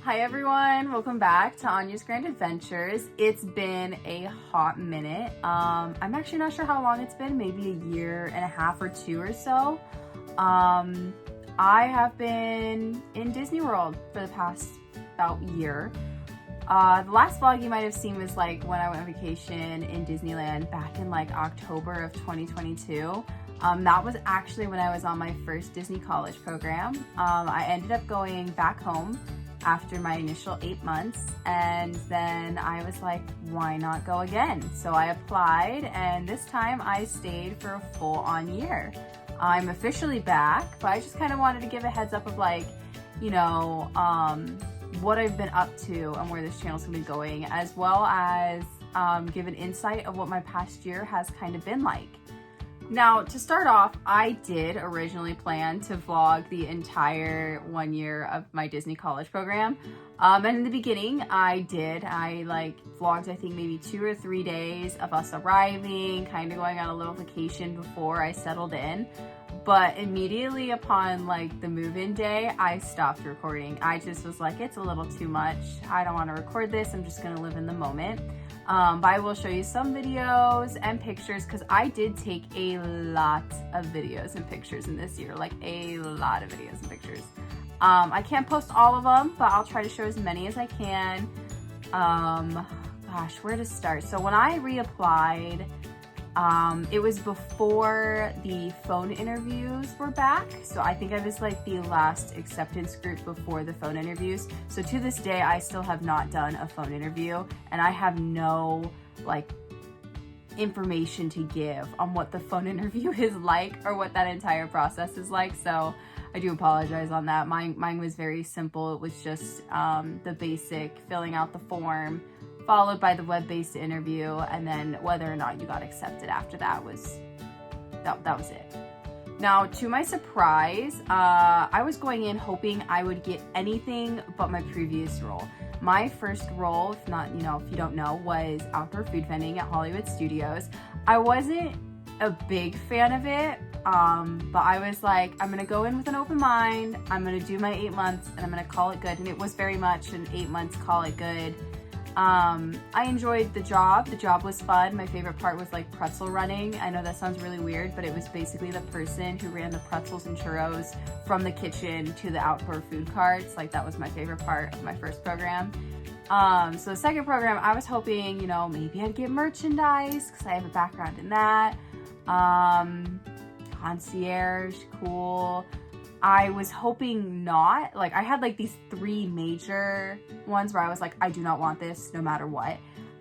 Hi everyone, welcome back to Anya's Grand Adventures. It's been a hot minute. I'm actually not sure how long it's been, maybe a year and a half or two or so. I have been in Disney World for the past about year. The last vlog you might have seen was like when I went on vacation in Disneyland back in like October of 2022. That was actually when I was on my first Disney College program. I ended up going back home after my initial 8 months, and then I was like, why not go again? So I applied, and this time I stayed for a full-on year. I'm officially back, but I just kind of wanted to give a heads up of like, you know, what I've been up to and where this channel's gonna be going, as well as give an insight of what my past year has kind of been like. Now, to start off, I did originally plan to vlog the entire 1 year of my Disney College program. And in the beginning, I vlogged, I think maybe 2 or 3 days of us arriving, kind of going on a little vacation before I settled in. But immediately upon like the move-in day, I stopped recording. I just was like, it's a little too much. I don't want to record this. I'm just gonna live in the moment. But I will show you some videos and pictures because I did take a lot of videos and pictures in this year, like a lot of videos and pictures. I can't post all of them, but I'll try to show as many as I can. Gosh, where to start? So when I reapplied, it was before the phone interviews were back. So I think I was like the last acceptance group before the phone interviews. So to this day, I still have not done a phone interview, and I have no like information to give on what the phone interview is like or what that entire process is like. So I do apologize on that. Mine was very simple. It was just the basic filling out the form, followed by the web-based interview, and then whether or not you got accepted after that was it. Now, to my surprise, I was going in hoping I would get anything but my previous role. My first role, if you don't know, was outdoor food vending at Hollywood Studios. I wasn't a big fan of it, but I was like, I'm gonna go in with an open mind, I'm gonna do my 8 months, and I'm gonna call it good. And it was very much an 8 months call it good. I enjoyed the job. The job was fun. My favorite part was like pretzel running. I know that sounds really weird, but it was basically the person who ran the pretzels and churros from the kitchen to the outdoor food carts. Like that was my favorite part of my first program. So the second program, I was hoping, you know, maybe I'd get merchandise because I have a background in that. Concierge, cool. I was hoping not. Like I had like these 3 major ones where I was like, I do not want this no matter what.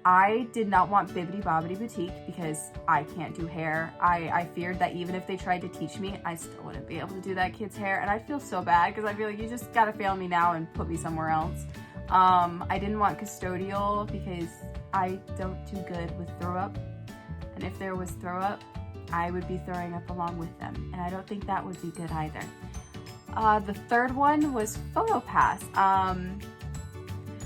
I did not want Bibbidi Bobbidi Boutique because I can't do hair. I feared that even if they tried to teach me, I still wouldn't be able to do that kid's hair. And I'd feel so bad because I'd be like, you just gotta fail me now and put me somewhere else. I didn't want custodial because I don't do good with throw up. And if there was throw up, I would be throwing up along with them. And I don't think that would be good either. The third one was PhotoPass.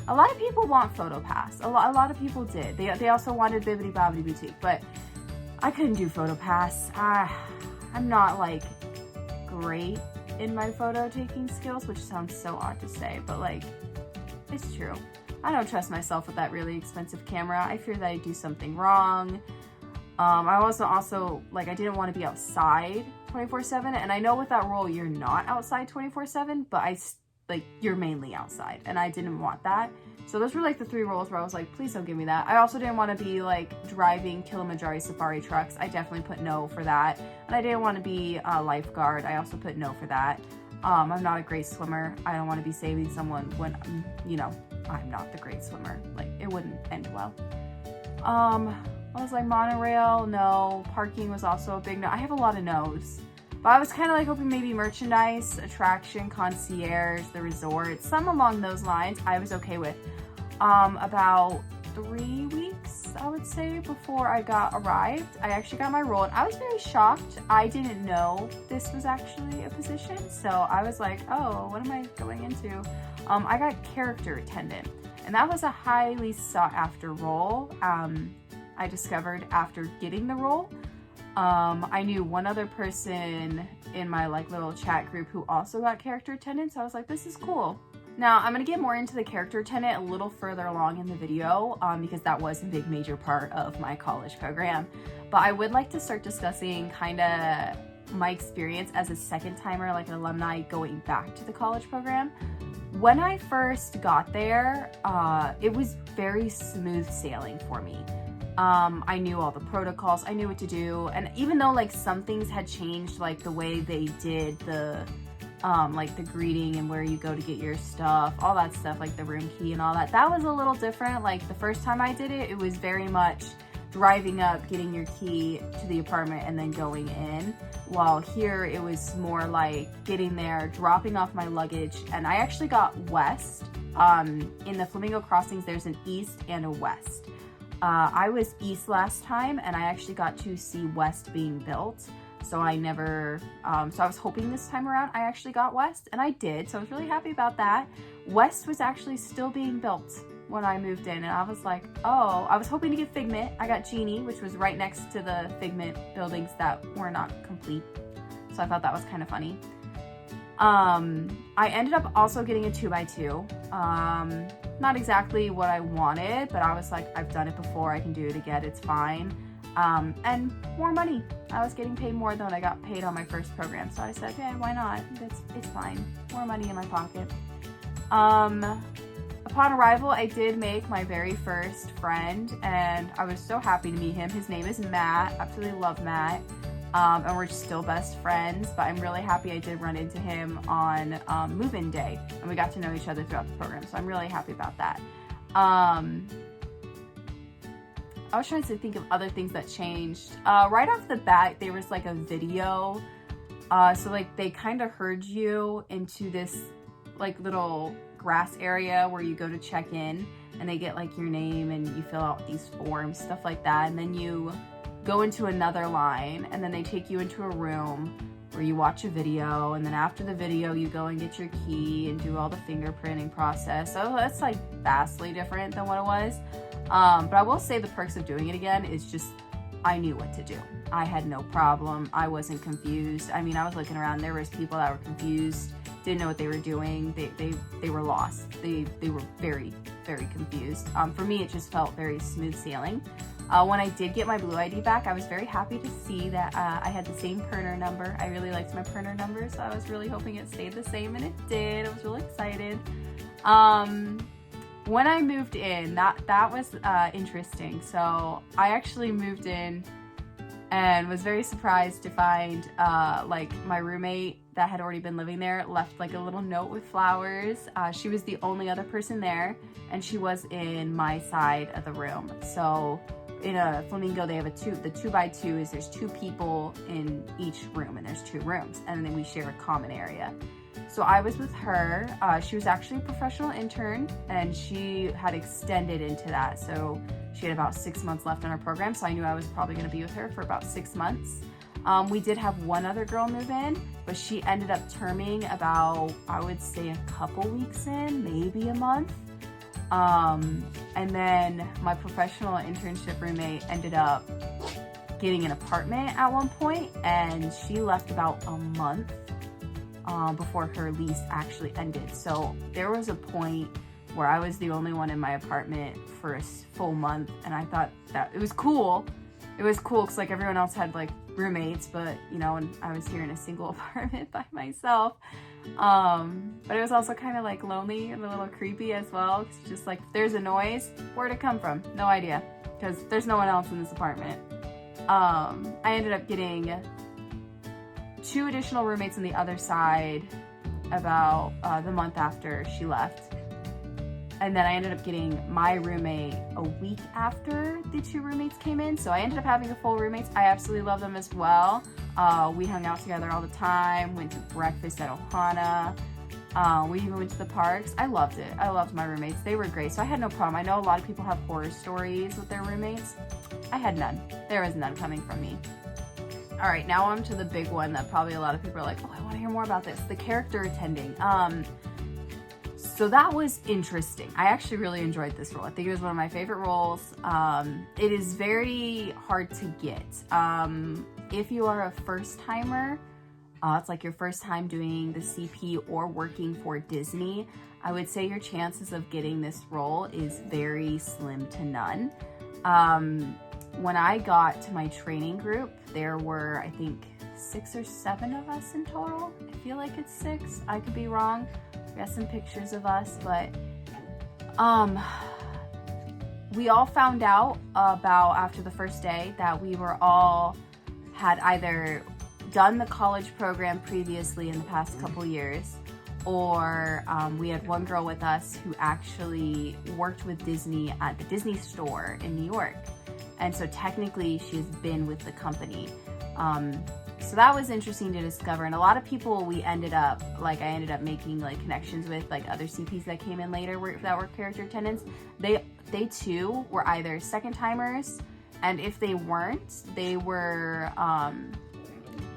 A lot of people want PhotoPass. A lot of people did. They also wanted Bibbidi Bobbidi Boutique, but I couldn't do PhotoPass. I'm not like great in my photo taking skills, which sounds so odd to say, but like, it's true. I don't trust myself with that really expensive camera. I fear that I'd do something wrong. I was also like, I didn't want to be outside 24/7, and I know with that role you're not outside 24/7, but you're mainly outside, and I didn't want that. So those were like the 3 roles where I was like, please don't give me that. I also didn't want to be like driving Kilimanjaro safari trucks. I definitely put no for that. And I didn't want to be a lifeguard. I also put no for that. I'm not a great swimmer. I don't want to be saving someone when I'm not the great swimmer. Like it wouldn't end well. I was like, monorail, no. Parking was also a big no. I have a lot of no's. But I was kind of like hoping maybe merchandise, attraction, concierge, the resort, some along those lines I was okay with. About 3 weeks, I would say, before I arrived, I actually got my role, and I was very shocked. I didn't know this was actually a position, so I was like, oh, what am I going into? I got character attendant, and that was a highly sought after role. I discovered after getting the role. I knew one other person in my like little chat group who also got character attendant, so I was like, this is cool. Now, I'm going to get more into the character tenant a little further along in the video because that was a big major part of my college program. But I would like to start discussing kind of my experience as a second timer, like an alumni going back to the college program. When I first got there, it was very smooth sailing for me. I knew all the protocols, I knew what to do, and even though like some things had changed, like the way they did the like the greeting and where you go to get your stuff, all that stuff, like the room key and all that, that was a little different. Like the first time I did it, it was very much driving up, getting your key to the apartment and then going in. While here it was more like getting there, dropping off my luggage, and I actually got west. In the Flamingo Crossings, there's an east and a west. I was east last time, and I actually got to see west being built. So I never, so I was hoping this time around I actually got west, and I did. So I was really happy about that. West was actually still being built when I moved in, and I was like, oh, I was hoping to get Figment. I got Genie, which was right next to the Figment buildings that were not complete. So I thought that was kind of funny. I ended up also getting a 2x2. Not exactly what I wanted, but I was like, I've done it before, I can do it again, it's fine. And more money. I was getting paid more than what I got paid on my first program, so I said, yeah, why not? It's fine. More money in my pocket. Upon arrival, I did make my very first friend, and I was so happy to meet him. His name is Matt. Absolutely love Matt. And we're still best friends, but I'm really happy I did run into him on move-in day, and we got to know each other throughout the program, so I'm really happy about that. I was trying to think of other things that changed. Right off the bat, there was like a video, so like they kind of herd you into this like little grass area where you go to check in, and they get like your name and you fill out these forms, stuff like that, and then you go into another line, and then they take you into a room where you watch a video, and then after the video you go and get your key and do all the fingerprinting process. So that's like vastly different than what it was. But I will say the perks of doing it again is just I knew what to do. I had no problem. I wasn't confused. I mean, I was looking around, there was people that were confused, didn't know what they were doing. They were lost. They were very, very confused. For me, it just felt very smooth sailing. When I did get my Blue ID back, I was very happy to see that I had the same Perner number. I really liked my Perner number, so I was really hoping it stayed the same, and it did. I was really excited. When I moved in, that was interesting. So I actually moved in and was very surprised to find like my roommate that had already been living there left like a little note with flowers. She was the only other person there, and she was in my side of the room. So in a Flamingo, they have the 2x2 is there's 2 people in each room, and there's 2 rooms, and then we share a common area. So I was with her. She was actually a professional intern, and she had extended into that. So she had about 6 months left on her program, so I knew I was probably going to be with her for about 6 months. We did have one other girl move in, but she ended up terming about, I would say, a couple weeks in, maybe a month. And then my professional internship roommate ended up getting an apartment at one point, and she left about a month before her lease actually ended. So there was a point where I was the only one in my apartment for a full month, and I thought that it was cool. It was cool because like everyone else had like roommates, but you know, and I was here in a single apartment by myself. But it was also kind of like lonely and a little creepy as well. It's just like, if there's a noise, where'd it come from? No idea, because there's no one else in this apartment. I ended up getting 2 additional roommates on the other side about the month after she left. And then I ended up getting my roommate a week after the 2 roommates came in. So I ended up having a full roommates. I absolutely love them as well. We hung out together all the time, went to breakfast at Ohana. We even went to the parks. I loved it. I loved my roommates. They were great. So I had no problem. I know a lot of people have horror stories with their roommates. I had none. There was none coming from me. All right, now on to the big one that probably a lot of people are like, oh, I want to hear more about this. The character attending. So that was interesting. I actually really enjoyed this role. I think it was one of my favorite roles. It is very hard to get. If you are a first timer, it's like your first time doing the CP or working for Disney, I would say your chances of getting this role is very slim to none. When I got to my training group, there were, I think, 6 or 7 of us in total. I feel like it's 6. I could be wrong. We got some pictures of us, but we all found out about after the first day that we were all had either done the college program previously in the past couple years, or we had one girl with us who actually worked with Disney at the Disney store in New York. And so technically she has been with the company. So that was interesting to discover. And a lot of people I ended up making like connections with, like other CPs that came in later that were character attendants. They too were either second timers, and if they weren't, they were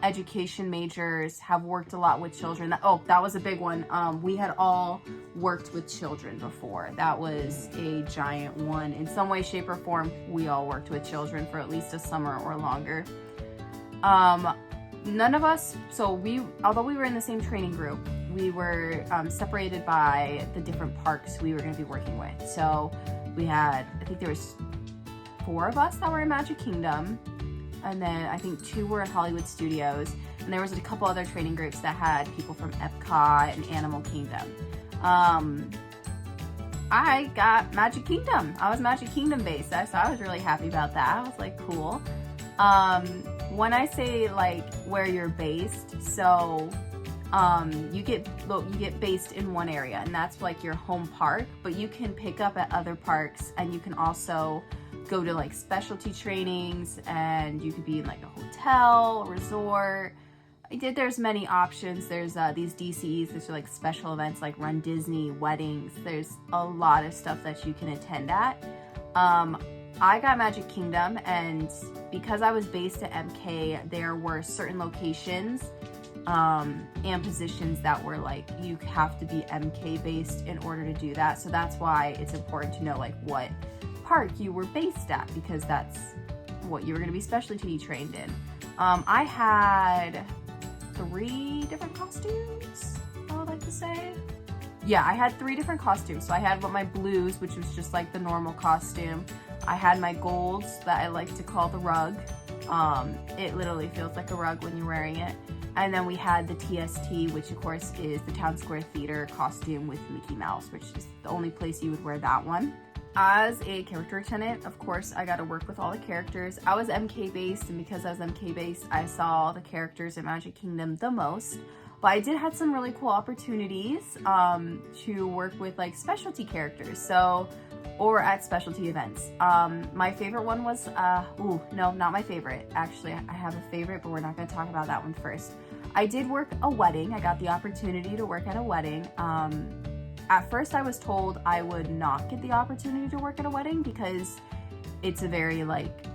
education majors, have worked a lot with children. That was a big one. We had all worked with children before. That was a giant one. In some way, shape, or form, we all worked with children for at least a summer or longer. None of us, although we were in the same training group, we were separated by the different parks we were going to be working with. So we had, I think there was 4 of us that were in Magic Kingdom, and then I think 2 were in Hollywood Studios, and there was a couple other training groups that had people from Epcot and Animal Kingdom. I got Magic Kingdom. I was Magic Kingdom based, so I was really happy about that. I was like, cool. When I say like where you're based, so you get based in one area, and that's like your home park, but you can pick up at other parks, and you can also go to like specialty trainings, and you could be in like a hotel, resort. There's many options. There's these DCEs, there's like special events like Run Disney, weddings. There's a lot of stuff that you can attend at. I got Magic Kingdom, and because I was based at MK, there were certain locations and positions that were like, you have to be MK based in order to do that. So that's why it's important to know like what park you were based at, because that's what you were going to be specialty trained in. I had 3 different costumes, I would like to say. Yeah, I had 3 different costumes. So I had my blues, which was just like the normal costume. I had my golds that I like to call the rug. It literally feels like a rug when you're wearing it. And then we had the TST, which of course is the Town Square Theater costume with Mickey Mouse, which is the only place you would wear that one. As a character attendant, of course, I got to work with all the characters. I was MK based, and because I was MK based, I saw the characters in Magic Kingdom the most. But I did have some really cool opportunities to work with like specialty characters, or at specialty events. My favorite one was, no, not my favorite. Actually, I have a favorite, but we're not going to talk about that one first. I did work a wedding. I got the opportunity to work at a wedding. At first, I was told I would not get the opportunity to work at a wedding because it's a very like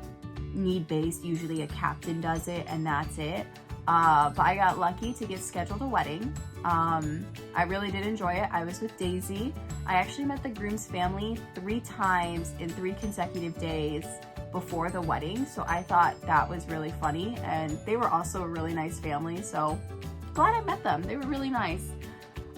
need-based. Usually a captain does it and that's it. But I got lucky to get scheduled a wedding. I really did enjoy it. I was with Daisy. I actually met the groom's family 3 times in 3 consecutive days before the wedding. So I thought that was really funny. And they were also a really nice family. So glad I met them. They were really nice.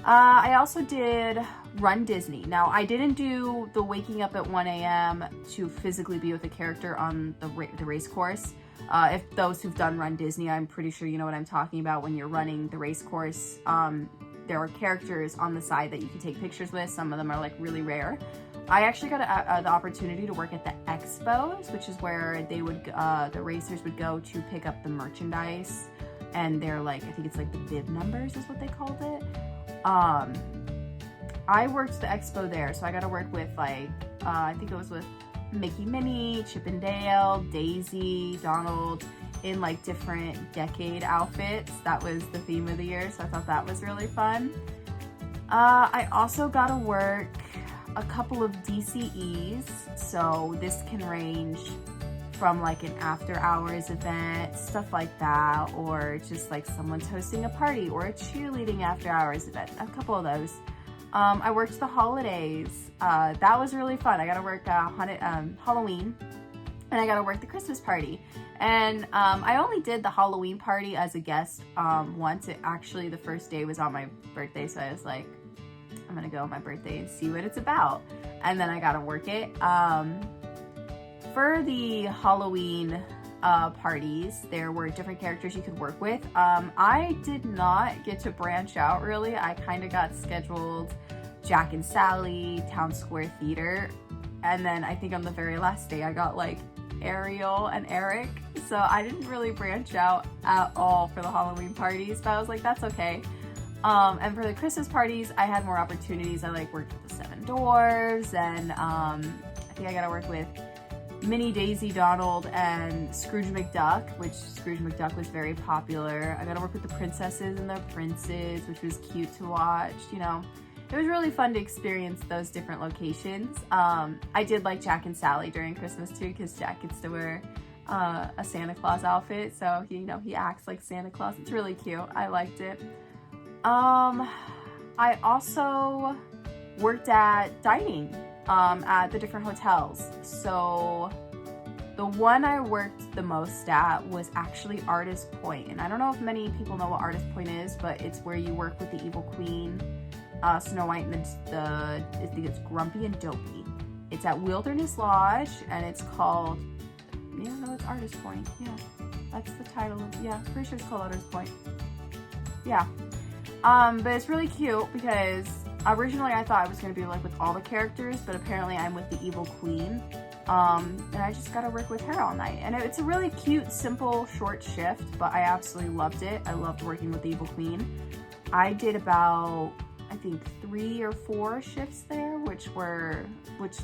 I also did Run Disney. Now, I didn't do the waking up at 1 a.m. to physically be with a character on the race course. If those who've done Run Disney, I'm pretty sure you know what I'm talking about. When you're running the race course, there are characters on the side that you can take pictures with. Some of them are like really rare. I actually got the opportunity to work at the expos, which is where they would the racers would go to pick up the merchandise, and they're like, I think it's like the bib numbers is what they called it. I worked the expo there, so I got to work with like I think it was with Mickey, Minnie, Chip and Dale, Daisy, Donald, in like different decade outfits. That was the theme of the year, so I thought that was really fun. I also got to work a couple of DCEs, so this can range from like an after hours event, stuff like that, or just like someone's hosting a party or a cheerleading after hours event, a couple of those. I worked the holidays. That was really fun. I got to work Halloween. and I got to work the Christmas party. And I only did the Halloween party as a guest once. It actually, the first day was on my birthday, so I was like, I'm gonna go on my birthday and see what it's about. And then I got to work it. For the Halloween parties, there were different characters you could work with. I did not get to branch out really. I kind of got scheduled Jack and Sally, Town Square Theater, and then I think on the very last day I got like Ariel and Eric, so I didn't really branch out at all for the Halloween parties, but I was like, that's okay. And for the Christmas parties, I had more opportunities. I like worked with the Seven Dwarves, and I think I got to work with Minnie, Daisy, Donald, and Scrooge McDuck, which Scrooge McDuck was very popular. I got to work with the princesses and the princes, which was cute to watch, you know. It was really fun to experience those different locations. I did like Jack and Sally during Christmas too, because Jack gets to wear a Santa Claus outfit, so he, you know, he acts like Santa Claus. It's really cute. I liked it. I also worked at dining at the different hotels. So the one I worked the most at was actually Artist Point. And I don't know if many people know what Artist Point is, but it's where you work with the evil queen, Snow White, and I think it's Grumpy and Dopey. It's at Wilderness Lodge, and it's called, yeah, no, it's Artist Point. Yeah, that's the title of, yeah, pretty sure it's called Artist Point. Yeah. But it's really cute because originally I thought I was going to be like with all the characters, but apparently I'm with the evil queen. And I just got to work with her all night. And it's a really cute, simple, short shift, but I absolutely loved it. I loved working with the evil queen. I did about, I think, 3 or 4 shifts there, which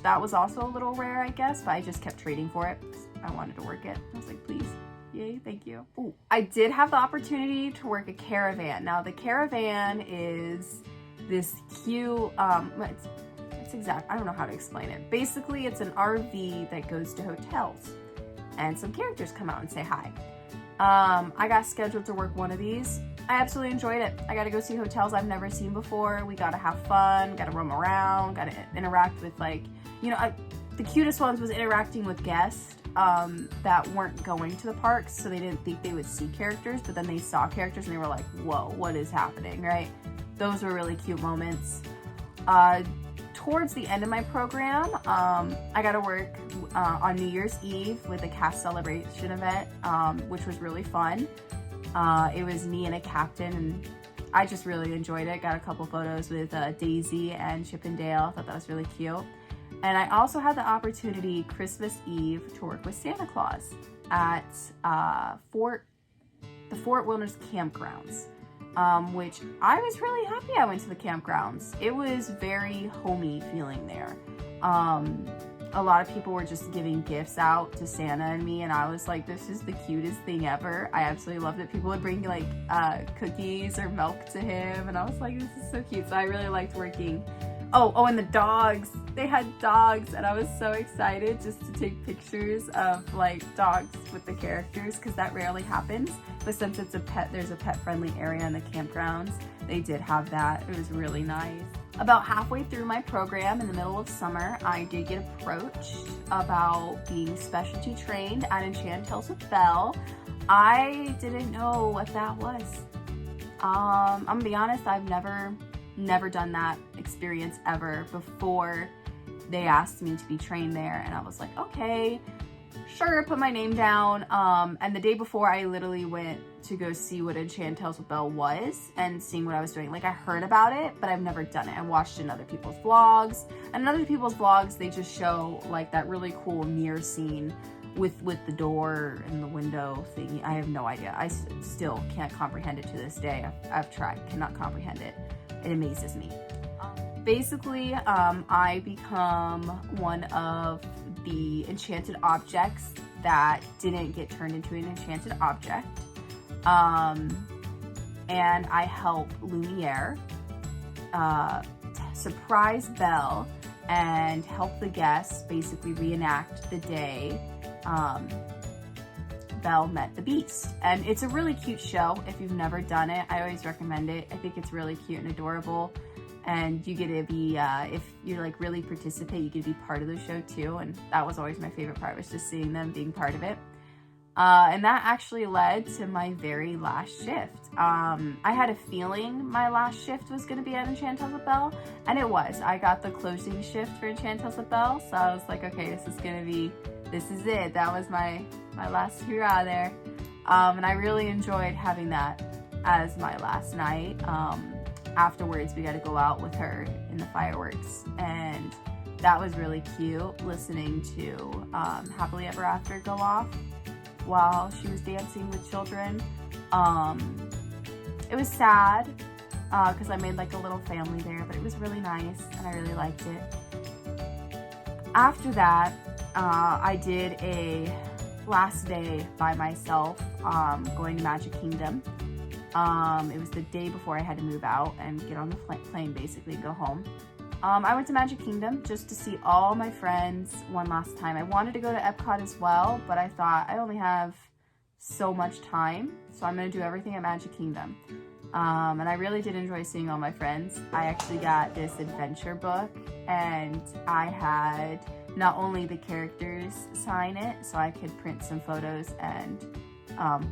that was also a little rare, I guess, but I just kept trading for it. I wanted to work it. I was like, please. Yay, thank you. Ooh, I did have the opportunity to work a caravan. Now, the caravan is this cute, it's exact, I don't know how to explain it. Basically, it's an RV that goes to hotels, and some characters come out and say hi. I got scheduled to work one of these. I absolutely enjoyed it. I got to go see hotels I've never seen before. We got to have fun, got to roam around, got to interact with, like, you know, the cutest ones was interacting with guests that weren't going to the parks, so they didn't think they would see characters, but then they saw characters and they were like, whoa, what is happening, right? Those were really cute moments. Towards the end of my program, I got to work on New Year's Eve with a cast celebration event, which was really fun. It was me and a captain, and I just really enjoyed it. Got a couple photos with Daisy and Chip and Dale. Thought that was really cute. And I also had the opportunity Christmas Eve to work with Santa Claus at the Fort Wilderness Campgrounds, which I was really happy I went to the campgrounds. It was very homey feeling there. A lot of people were just giving gifts out to Santa and me, and I was like, this is the cutest thing ever. I absolutely loved it. People would bring like cookies or milk to him, and I was like, this is so cute. So I really liked working. Oh, and the dogs. They had dogs, and I was so excited just to take pictures of like dogs with the characters, because that rarely happens. But since it's a pet, there's a pet-friendly area in the campgrounds. They did have that. It was really nice. About halfway through my program in the middle of summer, I did get approached about being specialty trained at Enchanted Tales with Belle. I didn't know what that was. I'm gonna be honest, I've never done that experience ever before they asked me to be trained there, and I was like, okay, sure, put my name down. And the day before, I literally went to go see what Enchanted Tales with Belle was and seeing what I was doing. Like, I heard about it, but I've never done it. I watched in other people's vlogs, and in other people's vlogs, they just show like that really cool mirror scene with the door and the window thing. I have no idea. I still can't comprehend it to this day. I've tried, cannot comprehend it. It amazes me. Basically, I become one of the enchanted objects that didn't get turned into an enchanted object. And I help Lumiere surprise Belle and help the guests basically reenact the day Belle met the Beast. And it's a really cute show. If you've never done it, I always recommend it. I think it's really cute and adorable. and you get to be, if you're like really participate, you get to be part of the show too. And that was always my favorite part, was just seeing them being part of it. And that actually led to my very last shift. I had a feeling my last shift was going to be at Enchanted with Belle, and it was. I got the closing shift for Enchanted with Belle, so I was like, okay, this is it. That was my last hurrah there. And I really enjoyed having that as my last night. Afterwards, we got to go out with her in the fireworks, and that was really cute, listening to Happily Ever After go off while she was dancing with children. It was sad because I made like a little family there, but it was really nice and I really liked it. After that, I did a last day by myself, going to Magic Kingdom. It was the day before I had to move out and get on the plane basically and go home. I went to Magic Kingdom just to see all my friends one last time. I wanted to go to Epcot as well, but I thought I only have so much time, so I'm going to do everything at Magic Kingdom. And I really did enjoy seeing all my friends. I actually got this adventure book, and I had not only the characters sign it, so I could print some photos and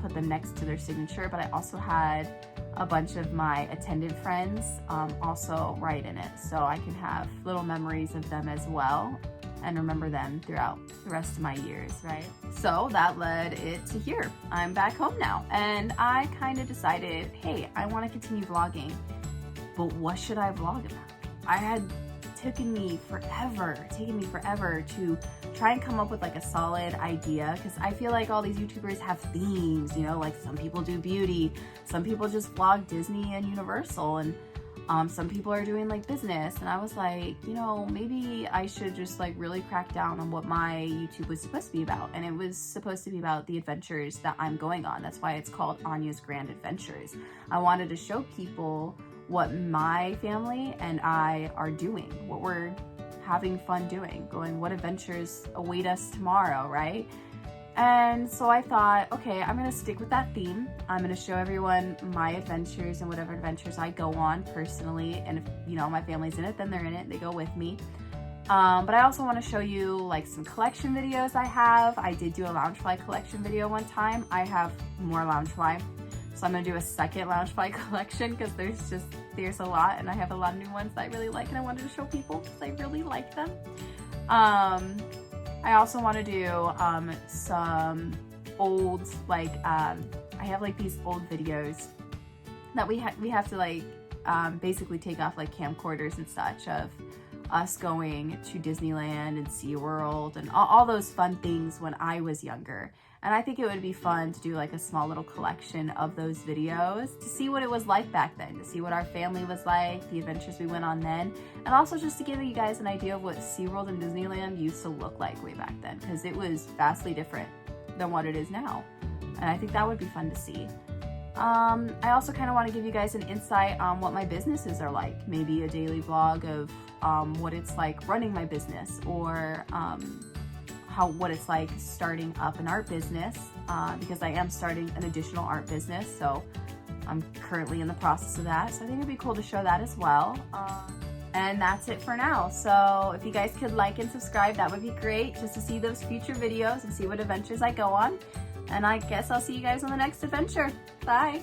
put them next to their signature, but I also had a bunch of my attendant friends also write in it, so I can have little memories of them as well and remember them throughout the rest of my years, right? So that led it to here. I'm back home now, and I kind of decided, hey, I want to continue vlogging, but what should I vlog about? I had taken me forever to try and come up with like a solid idea, because I feel like all these YouTubers have themes, you know, like some people do beauty, some people just vlog Disney and Universal, and some people are doing like business. And I was like, you know, maybe I should just like really crack down on what my YouTube was supposed to be about. And it was supposed to be about the adventures that I'm going on. That's why it's called Anya's Grand Adventures. I wanted to show people what my family and I are doing, what we're having fun doing, going, what adventures await us tomorrow, right? And so I thought, okay, I'm gonna stick with that theme. I'm gonna show everyone my adventures and whatever adventures I go on personally, and if, you know, my family's in it, then they're in it, they go with me. But I also want to show you like some collection videos I have. I did do a Loungefly collection video one time. I have more Loungefly, so I'm gonna do a second Loungefly collection because there's a lot, and I have a lot of new ones that I really like, and I wanted to show people because I really like them. I also want to do some old, like I have like these old videos that we have to like basically take off like camcorders and such of us going to Disneyland and SeaWorld and all those fun things when I was younger. And I think it would be fun to do like a small little collection of those videos to see what it was like back then, to see what our family was like, the adventures we went on then, and also just to give you guys an idea of what SeaWorld and Disneyland used to look like way back then, because it was vastly different than what it is now. And I think that would be fun to see. I also kind of want to give you guys an insight on what my businesses are like, maybe a daily vlog of what it's like running my business, or what it's like starting up an art business, because I am starting an additional art business, so I'm currently in the process of that. So I think it'd be cool to show that as well. And that's it for now. So if you guys could like and subscribe, that would be great, just to see those future videos and see what adventures I go on. And I guess I'll see you guys on the next adventure. Bye.